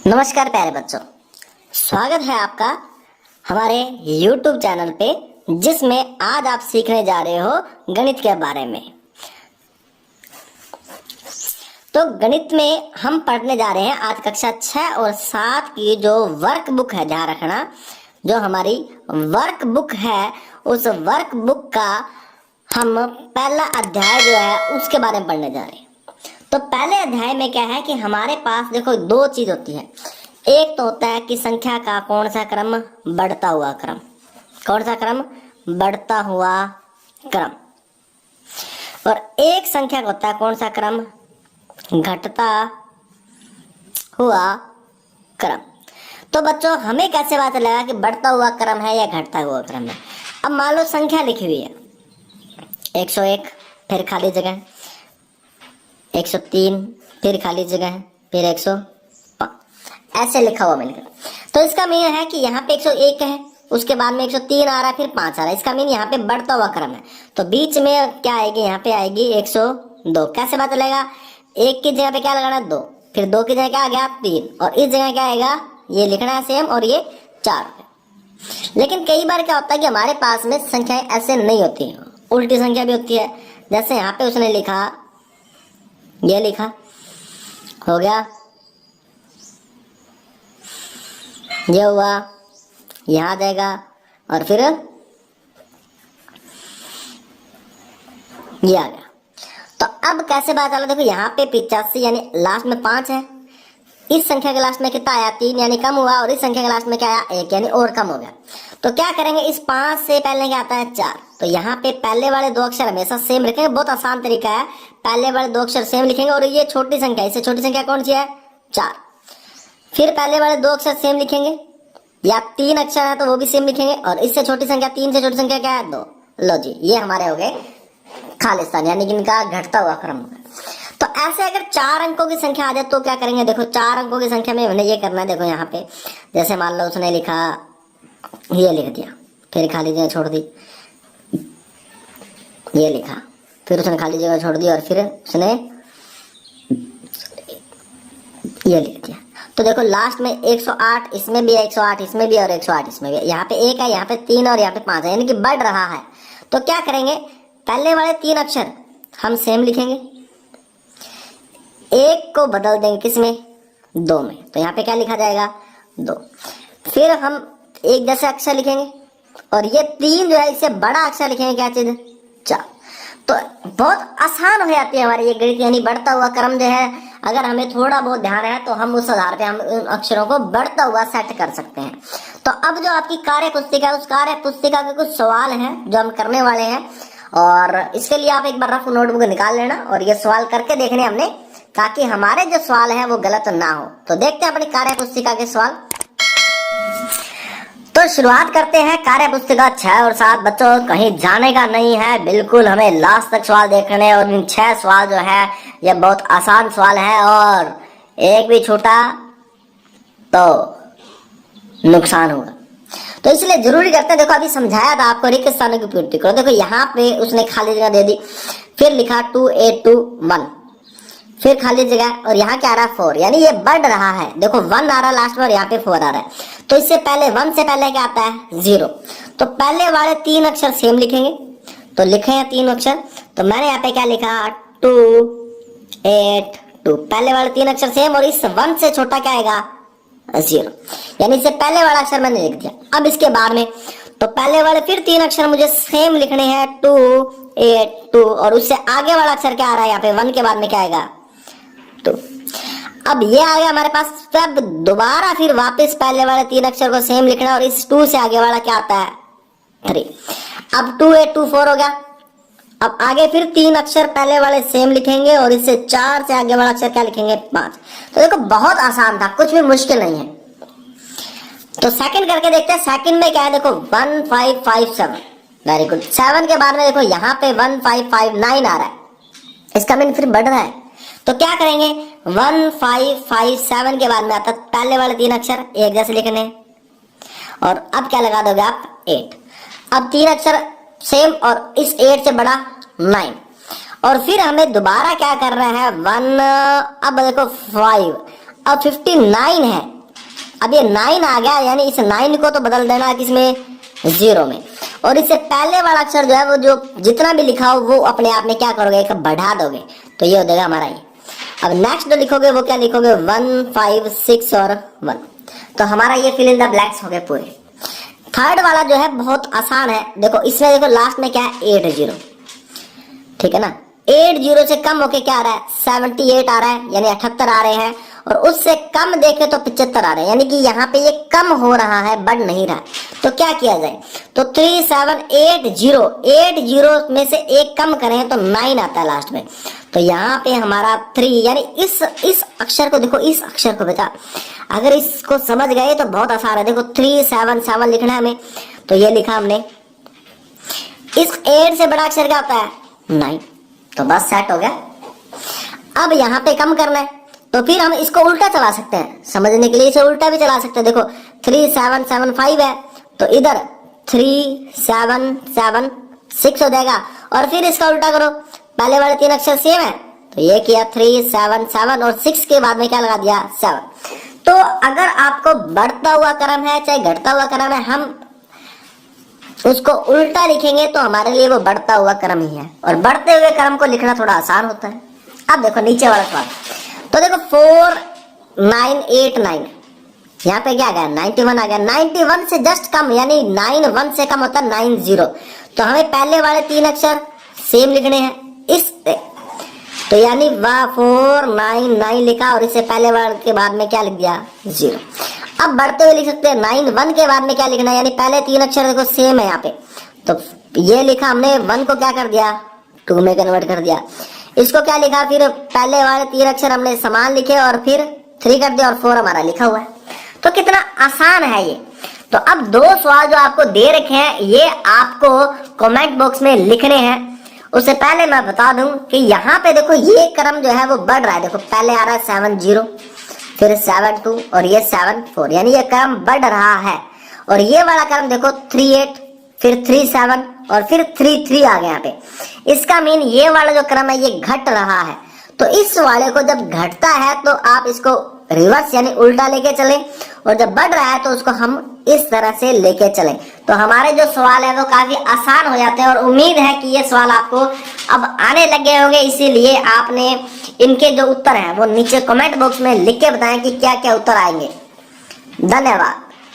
नमस्कार प्यारे बच्चों, स्वागत है आपका हमारे YouTube चैनल पे, जिसमें आज आप सीखने जा रहे हो गणित के बारे में। तो गणित में हम पढ़ने जा रहे हैं आज कक्षा 6 और 7 की जो वर्क बुक है। ध्यान रखना, जो हमारी वर्क बुक है उस वर्क बुक का हम पहला अध्याय जो है उसके बारे में पढ़ने जा रहे हैं। तो पहले अध्याय में क्या है कि हमारे पास देखो दो चीज होती है। एक तो होता है कि संख्या का कौन सा क्रम, बढ़ता हुआ क्रम। कौन सा क्रम? बढ़ता हुआ क्रम। और एक संख्या का होता है कौन सा क्रम? घटता हुआ क्रम। तो बच्चों हमें कैसे पता चलेगा कि बढ़ता हुआ क्रम है या घटता हुआ क्रम है? अब मान लो संख्या लिखी हुई है 101, फिर खाली जगह 103, फिर खाली जगह है, फिर 105, ऐसे लिखा हुआ मिलकर। तो इसका मीन है कि यहाँ पे 101 है, उसके बाद में 103 आ रहा है, फिर 5 आ रहा है। इसका मीन यहाँ पे बढ़ता हुआ क्रम है। तो बीच में क्या आएगी? यहाँ पे आएगी 102। कैसे पता चलेगा? 1 की जगह पे क्या लगाना? 2, फिर 2 की जगह क्या आ गया? 3, और इस जगह क्या आएगा? ये लिखना है सेम, और ये 4। लेकिन कई बार क्या होता है कि हमारे पास में संख्याएं ऐसे नहीं होती हैं, उल्टी संख्या भी होती है। जैसे यहाँ पे उसने लिखा, ये लिखा, हो गया, ये हुआ, यहां आ जाएगा, और फिर ये आ गया। तो अब कैसे पता चला? देखो यहाँ पे 85 यानी लास्ट में 5 है। इस संख्या के लास्ट में कितना आया? 3 यानी कम हुआ, और इस संख्या के लास्ट में क्या आया? 1 यानी और कम हो गया। तो क्या करेंगे? इस 5 से पहले क्या आता है? 4। तो यहाँ पे पहले वाले दो अक्षर हमेशा सेम रखेंगे। बहुत आसान तरीका है, पहले वाले दो अक्षर सेम लिखेंगे। और ये छोटी संख्या, इससे छोटी संख्या कौन सी है? 4। फिर पहले वाले दो अक्षर सेम लिखेंगे, या 3 अक्षर है तो वो भी सेम लिखेंगे। और इससे छोटी संख्या, 3 से छोटी संख्या क्या है? 2। लो जी, ये हमारे हो गए खालिस्तान, यानी कि इनका घटता हुआ क्रम होगा। तो ऐसे अगर 4 अंकों की संख्या आ जाए तो क्या करेंगे? देखो 4 अंकों की संख्या में हमने ये करना है। देखो यहाँ पे जैसे मान लो उसने लिखा, ये लिख दिया, फिर खाली जगह छोड़ दी, ये लिखा, फिर उसने खाली जगह छोड़ दी, और फिर उसने ये लिख दिया। तो देखो लास्ट में 108, इसमें भी 108, इसमें भी, और 108 इसमें भी। यहाँ पे 1 है, यहाँ पे 3 और यहाँ पे 5 है, यानी कि बढ़ रहा है। तो क्या करेंगे? पहले वाले 3 अक्षर हम सेम लिखेंगे, 1 को बदल देंगे किसमें? 2 में। तो यहाँ पे क्या लिखा जाएगा? 2। फिर हम एक जैसे अक्षर लिखेंगे, और ये 3 जो है इससे बड़ा अक्षर लिखेंगे, क्या चीज? 4। तो बहुत आसान हो जाती है हमारी ये गणित, यानी बढ़ता हुआ क्रम जो है, अगर हमें थोड़ा बहुत ध्यान है तो हम उस आधार पे हम उन अक्षरों को बढ़ता हुआ सेट कर सकते हैं। तो अब जो आपकी कार्य पुस्तिका है, उस कार्य पुस्तिका के कुछ सवाल हैं जो हम करने वाले हैं, और इसके लिए आप एक बार रफ नोटबुक निकाल लेना और ये सवाल करके देखने हमने, ताकि हमारे जो सवाल है वो गलत ना हो। तो देखते हैं अपनी कार्य पुस्तिका के सवाल। तो शुरुआत करते हैं कार्य पुस्तिका 6 और 7। बच्चों कहीं जाने का नहीं है, बिल्कुल हमें लास्ट तक सवाल देखने। और इन 6 सवाल जो है ये बहुत आसान सवाल है, और एक भी छूटा तो नुकसान होगा। तो इसलिए जरूरी करते हैं, देखो अभी समझाया था आपको, रिक्त स्थानों की पूर्ति करो। देखो यहाँ पे उसने खाली जगह दे दी, फिर लिखा 2 8 2 1, फिर खाली जगह, और यहाँ क्या आ रहा है? 4, यानी ये बढ़ रहा है। देखो 1 आ रहा है लास्ट में, और यहाँ पे 4 आ रहा है। तो इससे पहले 1 से पहले क्या आता है? 0। तो पहले वाले 3 अक्षर सेम लिखेंगे, तो लिखे हैं 3 अक्षर। तो मैंने यहाँ पे क्या लिखा? 2 8 2। पहले वाले 3 अक्षर सेम, और इस 1 से छोटा क्या आएगा? 0, यानी इससे पहले वाला अक्षर मैंने लिख दिया। अब इसके बाद में तो पहले वाले फिर 3 अक्षर मुझे सेम लिखने हैं, 2 8 2, और उससे आगे वाला अक्षर क्या आ रहा है? यहाँ पे 1 के बाद में क्या आएगा? 2। अब ये आ गया हमारे पास। तब दोबारा फिर वापस पहले वाले 3 अक्षर को सेम लिखना, और इस 2 से आगे वाला क्या आता है? 3। अब 2 8 2 4 हो गया। अब आगे फिर 3 अक्षर पहले वाले सेम लिखेंगे, और इससे 4 से आगे वाला अक्षर क्या लिखेंगे? 5। तो देखो बहुत आसान था, कुछ भी मुश्किल नहीं है। तो सेकंड करके देखते हैं। सेकंड में क्या है? देखो 1 5 5 7, वेरी गुड। 7 के बाद में देखो यहाँ पे 1 5 5 9 आ रहा है, इसका मीन फिर बढ़ रहा है। तो क्या करेंगे? 1 5 5 7 के बाद में आता पहले वाले 3 अक्षर एक जैसे लिखने, और अब क्या लगा दोगे आप? 8। अब 3 अक्षर सेम, और इस 8 से बड़ा 9, और फिर हमें दोबारा क्या कर रहे हैं? 1, अब देखो 5, अब 59 है, अब ये 9 आ गया, यानी इस 9 को तो बदल देना किसमें, 0 में। और इससे पहले वाला अक्षर जो है वो जो जितना भी लिखा हो वो अपने आप में क्या करोगे, एक बढ़ा दोगे, तो ये हो जाएगा हमारा ये। अब नेक्स्ट जो लिखोगे वो क्या लिखोगे, 1 5 6 और 1, तो हमारा ये फिल इन द ब्लैंक्स हो गए पूरे। थर्ड वाला जो है बहुत आसान है, देखो इसमें देखो लास्ट में क्या है, 80, ठीक है ना। 80 से कम होके क्या आ रहा है, 78 आ रहा है, यानी 78 आ रहे हैं। और उससे कम देखे तो 75 आ रहे हैं, यानी कि यहाँ पे ये कम हो रहा है, बढ़ नहीं रहा है। तो क्या किया जाए, तो 3780 में से एक कम करें तो 9 आता है लास्ट में। तो यहाँ पे हमारा 3, यानी इस अक्षर को देखो, इस अक्षर को बेटा अगर इसको समझ गए तो बहुत आसान है। देखो 377 लिखना है हमें, तो ये लिखा हमने। इस 8 से बड़ा अक्षर क्या होता है, 9, तो बस सेट हो गया। अब यहाँ पे कम करना है, तो फिर हम इसको उल्टा चला सकते हैं, समझने के लिए इसे उल्टा भी चला सकते हैं। देखो 3775 है, तो इधर 3776 हो जाएगा, और फिर इसका उल्टा करो, पहले वाले 3 अक्षर सेम है, तो ये किया 377 और 6 के बाद में क्या लगा दिया, 7। तो अगर आपको बढ़ता हुआ क्रम है चाहे घटता हुआ क्रम है, हम उसको उल्टा लिखेंगे तो हमारे लिए वो बढ़ता हुआ क्रम ही है, और बढ़ते हुए क्रम को लिखना थोड़ा आसान होता है। अब देखो नीचे वाला सवाल, तो देखो 4989, यहाँ पे क्या आ गया, 91 आ गया। 91 से जस्ट कम, यानी 91 से कम होता है 90, तो हमें पहले वाले 3 अक्षर सेम लिखने हैं इस पे, तो यानी 499 लिखा, और इससे पहले वाले के बाद में क्या लिख दिया, 0। अब बढ़ते हुए लिख सकते हैं 91 के बाद में क्या लिखना है, यानी पहले 3 अक्षर देखो सेम है यहाँ पे, तो ये लिखा हमने, 1 को क्या कर दिया, 2 में कन्वर्ट कर दिया। इसको क्या लिखा, फिर पहले वाले 3 अक्षर हमने समान लिखे और फिर 3 कर दिया, और 4 हमारा लिखा हुआ है। तो कितना आसान है ये। तो अब 2 सवाल जो आपको दे रखे हैं, ये आपको कमेंट बॉक्स में लिखने हैं। उससे पहले मैं बता दूं कि यहाँ पे देखो ये क्रम जो है वो बढ़ रहा है। देखो पहले आ रहा है 70, फिर 72 और ये 74, यानी ये क्रम बढ़ रहा है। और ये वाला क्रम देखो 38, फिर 37 और फिर 33 आ गया यहाँ पे। इसका मीन ये वाला जो क्रम है ये घट रहा है। तो इस वाले को जब घटता है तो आप इसको रिवर्स यानी उल्टा लेके चलें, और जब बढ़ रहा है तो उसको हम इस तरह से लेके चलें। तो हमारे जो सवाल है वो काफी आसान हो जाते हैं, और उम्मीद है कि ये सवाल आपको अब आने लगे होंगे। इसीलिए आपने इनके जो उत्तर हैं वो नीचे कमेंट बॉक्स में लिख के बताएं कि क्या क्या उत्तर आएंगे। धन्यवाद।